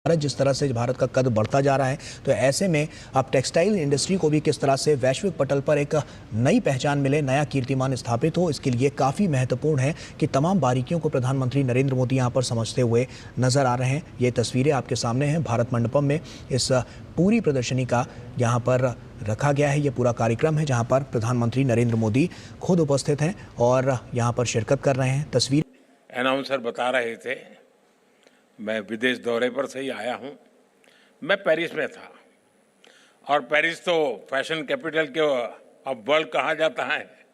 जिस तरह से भारत का कद बढ़ता जा रहा है, तो ऐसे में अब टेक्सटाइल इंडस्ट्री को भी किस तरह से वैश्विक पटल पर एक नई पहचान मिले, नया कीर्तिमान स्थापित हो, इसके लिए काफ़ी महत्वपूर्ण है कि तमाम बारीकियों को प्रधानमंत्री नरेंद्र मोदी यहाँ पर समझते हुए नजर आ रहे हैं। ये तस्वीरें आपके सामने हैं भारत मंडपम में। इस पूरी प्रदर्शनी का यहाँ पर रखा गया है, ये पूरा कार्यक्रम है जहाँ पर प्रधानमंत्री नरेंद्र मोदी खुद उपस्थित हैं और यहाँ पर शिरकत कर रहे हैं। तस्वीर अनाउंसर बता रहे थे, मैं विदेश दौरे पर से ही आया हूं। मैं पेरिस में था और पेरिस तो फैशन कैपिटल के अब वर्ल्ड कहा जाता है।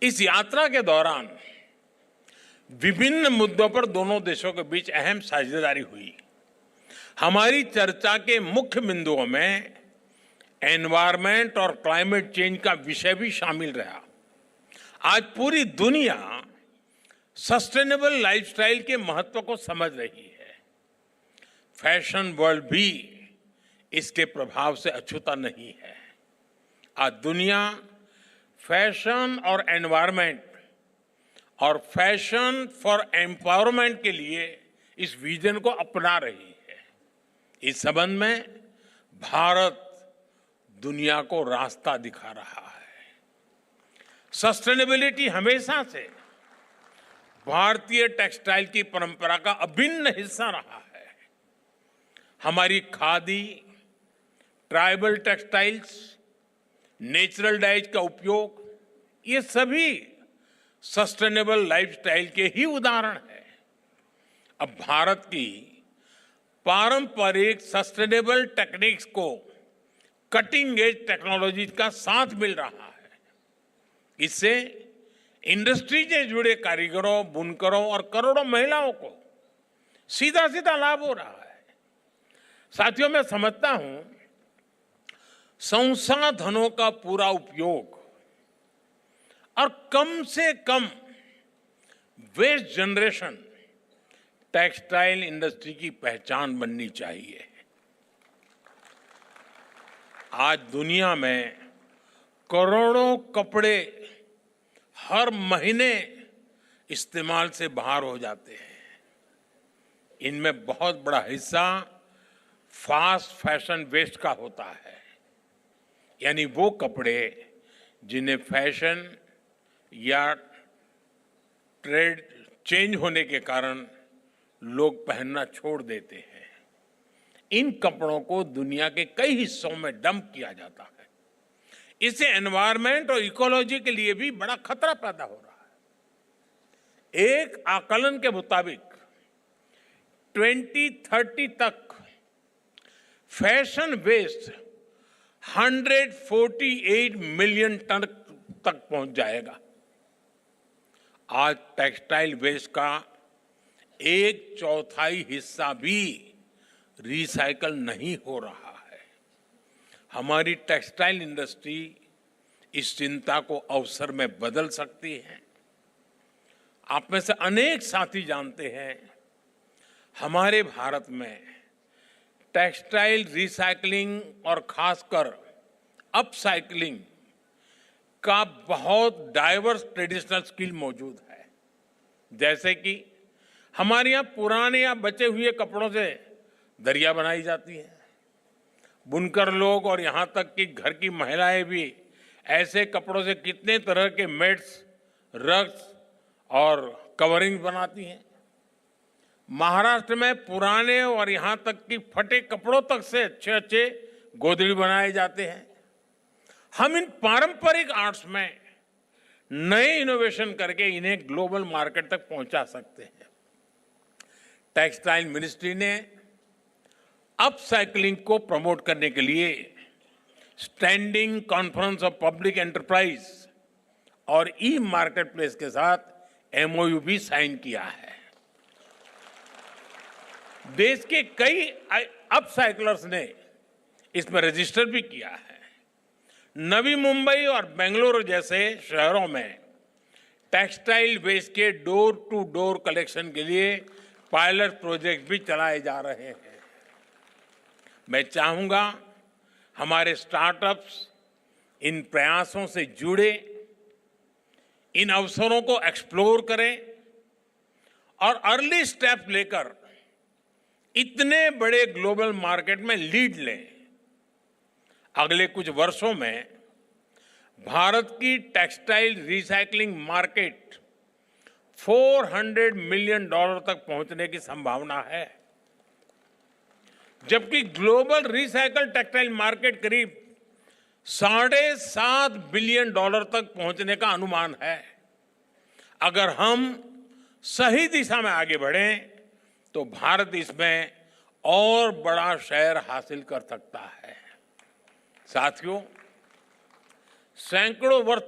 इस यात्रा के दौरान विभिन्न मुद्दों पर दोनों देशों के बीच अहम साझेदारी हुई। हमारी चर्चा के मुख्य बिंदुओं में एनवायरनमेंट और क्लाइमेट चेंज का विषय भी शामिल रहा। आज पूरी दुनिया सस्टेनेबल लाइफस्टाइल के महत्व को समझ रही है। फैशन वर्ल्ड भी इसके प्रभाव से अछूता नहीं है। आज दुनिया फैशन और एनवायरनमेंट और फैशन फॉर एम्पावरमेंट के लिए इस विजन को अपना रही है। इस संबंध में भारत दुनिया को रास्ता दिखा रहा है। सस्टेनेबिलिटी हमेशा से भारतीय टेक्सटाइल की परंपरा का अभिन्न हिस्सा रहा है। हमारी khadi, tribal textiles, natural dyes का उपयोग, ये सभी सस्टेनेबल लाइफस्टाइल के ही उदाहरण है। अब भारत की पारंपरिक सस्टेनेबल टेक्निक्स को कटिंग एज टेक्नोलॉजी का साथ मिल रहा है। इससे इंडस्ट्री से जुड़े कारीगरों, बुनकरों और करोड़ों महिलाओं को सीधा सीधा लाभ हो रहा है। साथियों, मैं समझता हूं संसाधनों का पूरा उपयोग और कम से कम वेस्ट जनरेशन टेक्सटाइल इंडस्ट्री की पहचान बननी चाहिए। आज दुनिया में करोड़ों कपड़े हर महीने इस्तेमाल से बाहर हो जाते हैं। इनमें बहुत बड़ा हिस्सा फास्ट फैशन वेस्ट का होता है, यानी वो कपड़े जिन्हें फैशन या ट्रेड चेंज होने के कारण लोग पहनना छोड़ देते हैं। इन कपड़ों को दुनिया के कई हिस्सों में डंप किया जाता है। इससे एनवायरनमेंट और इकोलॉजी के लिए भी बड़ा खतरा पैदा हो रहा है। एक आकलन के मुताबिक 2030 तक फैशन वेस्ट 148 मिलियन टन तक पहुंच जाएगा। आज टेक्सटाइल वेस्ट का 1/4 हिस्सा भी रिसाइकल नहीं हो रहा है। हमारी टेक्सटाइल इंडस्ट्री इस चिंता को अवसर में बदल सकती है। आप में से अनेक साथी जानते हैं, हमारे भारत में टेक्सटाइल रिसाइकलिंग और खासकर अपसाइकलिंग का बहुत डाइवर्स ट्रेडिशनल स्किल मौजूद है। जैसे कि हमारे यहाँ पुराने या बचे हुए कपड़ों से दरिया बनाई जाती है। बुनकर लोग और यहाँ तक कि घर की महिलाएं भी ऐसे कपड़ों से कितने तरह के मैट्स, रग्स और कवरिंग बनाती हैं। महाराष्ट्र में पुराने और यहाँ तक कि फटे कपड़ों तक से अच्छे अच्छे गोदड़ी बनाए जाते हैं। हम इन पारंपरिक आर्ट्स में नए इनोवेशन करके इन्हें ग्लोबल मार्केट तक पहुंचा सकते हैं। टेक्सटाइल मिनिस्ट्री ने अपसाइक्लिंग को प्रमोट करने के लिए standing conference of public enterprise और ई मार्केट प्लेस के साथ एमओयू भी साइन किया है। देश के कई अपसाइक्लर्स ने इसमें रजिस्टर भी किया है। नवी मुंबई और बेंगलुरु जैसे शहरों में टेक्सटाइल वेस्ट के डोर टू डोर कलेक्शन के लिए पायलट प्रोजेक्ट भी चलाए जा रहे हैं। मैं चाहूंगा हमारे स्टार्टअप्स इन प्रयासों से जुड़े, इन अवसरों को एक्सप्लोर करें और अर्ली स्टेप लेकर इतने बड़े ग्लोबल मार्केट में लीड लें। अगले कुछ वर्षों में भारत की टेक्सटाइल रिसाइकलिंग मार्केट $400 मिलियन तक पहुंचने की संभावना है, जबकि ग्लोबल रिसाइकल टेक्सटाइल मार्केट करीब $7.5 बिलियन तक पहुंचने का अनुमान है। अगर हम सही दिशा में आगे बढ़ें तो भारत इसमें और बड़ा शेयर हासिल कर सकता है। साथियों, सैकड़ों वर्ष